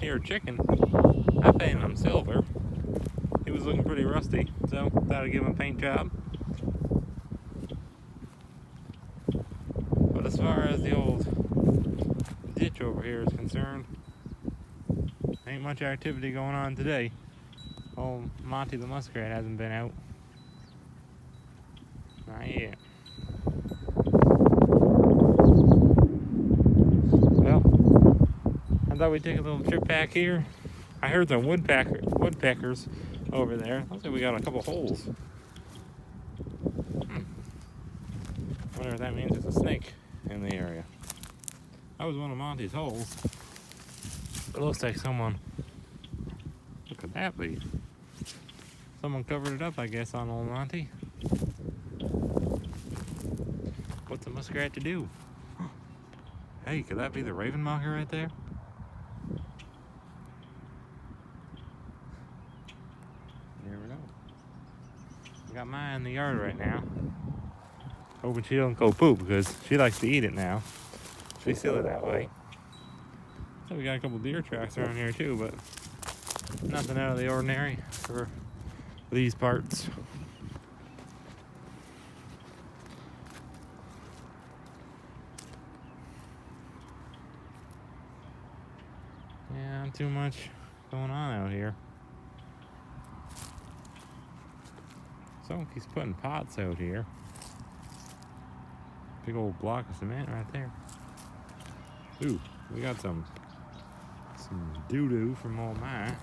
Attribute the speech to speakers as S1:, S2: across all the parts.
S1: here chicken. I painted him silver. He was looking pretty rusty, so thought I'd give him a paint job. But as far as the old ditch over here is concerned, ain't much activity going on today. Old Monty the muskrat hasn't been out. Not yet. Well, I thought we'd take a little trip back here. I heard some woodpeckers over there. Looks like we got a couple holes. Wonder if that means there's a snake in the area. That was one of Monty's holes. It looks like someone... What could that be? Someone covered it up, I guess, on old Monty. What's a muskrat to do? Hey, could that be the raven mocker right there? You never know. I got mine in the yard right now. Hoping she don't go poop because she likes to eat it now. She's silly that way. So we got a couple deer tracks around here too, but nothing out of the ordinary for these parts. Yeah, not too much going on out here. Someone keeps putting pots out here. Big old block of cement right there. Ooh, we got some doo-doo from old mine.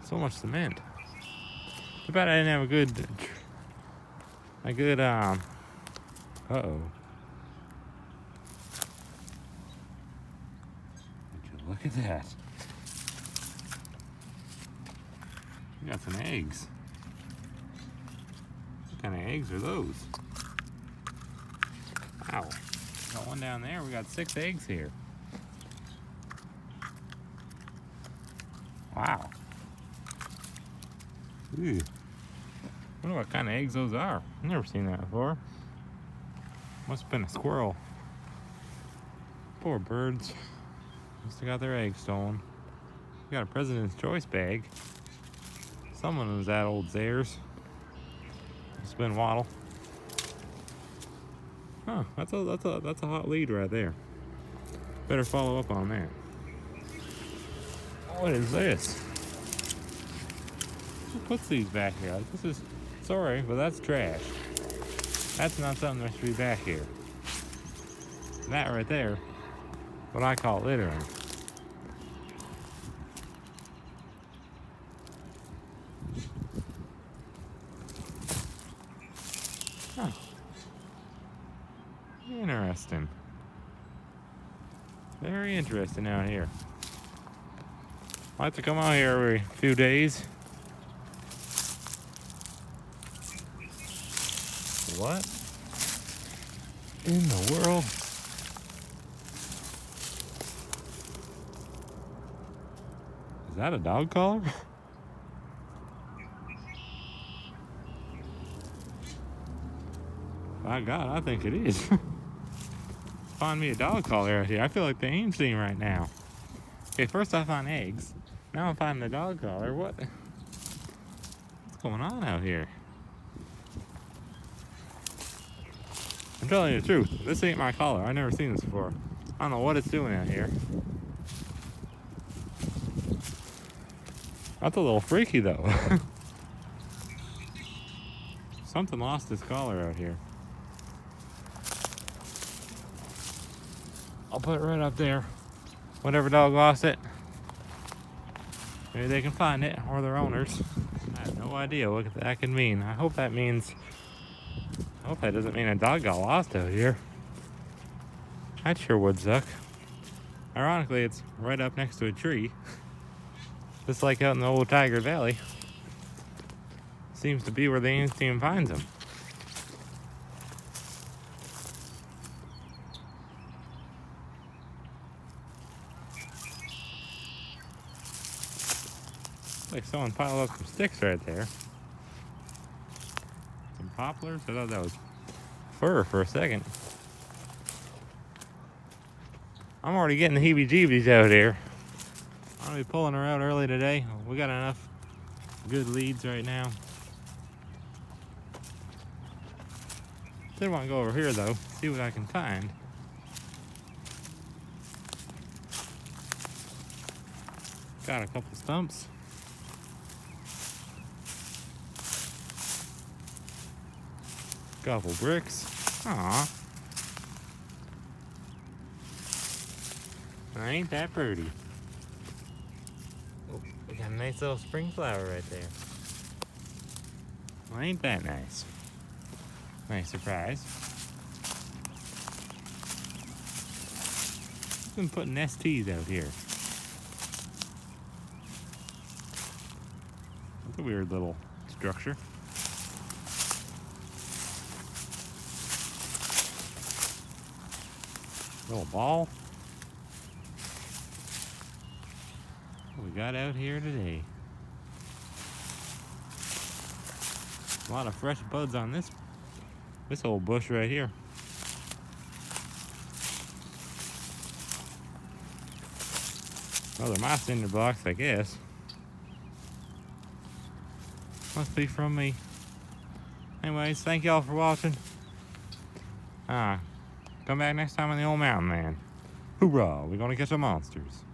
S1: So much cement. Too bad I didn't have a good uh-oh. Would you look at that? We got some eggs. What kind of eggs are those? Wow. Got one down there. We got 6 eggs here. Wow. Ooh. I wonder what kind of eggs those are. I've never seen that before. Must have been a squirrel. Poor birds. Must have got their eggs stolen. We got a President's Choice bag. Someone was at old Zare's. It's been Waddle. Huh, that's a hot lead right there. Better follow up on that. What is this? Who puts these back here? Like, this is, sorry, but that's trash. That's not something that should be back here. That right there, what I call littering. Huh. Interesting. Very interesting out here. I like to come out here every few days. What in the world? Is that a dog collar? My God, I think it is. Find me a dog collar out here. I feel like the aim scene right now. Okay, first I find eggs. Now I'm finding the dog collar. What's going on out here? I'm telling you the truth. This ain't my collar. I've never seen this before. I don't know what it's doing out here. That's a little freaky though. Something lost his collar out here. I'll put it right up there. Whatever dog lost it, maybe they can find it, or their owners. I have no idea what that could mean. I hope that doesn't mean a dog got lost out here. That sure would suck. Ironically, it's right up next to a tree. Just like out in the old Tiger Valley. Seems to be where the aim team finds them. Like someone piled up some sticks right there. Some poplars. I thought that was fir for a second. I'm already getting the heebie-jeebies out here. I'm gonna be pulling her out early today. We got enough good leads right now. Did want to go over here though, see what I can find. Got a couple stumps. Couple bricks. Aw. Ain't that pretty? Oh, we got a nice little spring flower right there. Well, ain't that nice? Nice surprise. I've been putting STs out here. That's a weird little structure. Little ball. What we got out here today? A lot of fresh buds on this old bush right here. Well, they're my cinder blocks, I guess. Must be from me. Anyways, thank y'all for watching. Come back next time on the Old Mountain Man. Hoorah, we're gonna catch some monsters.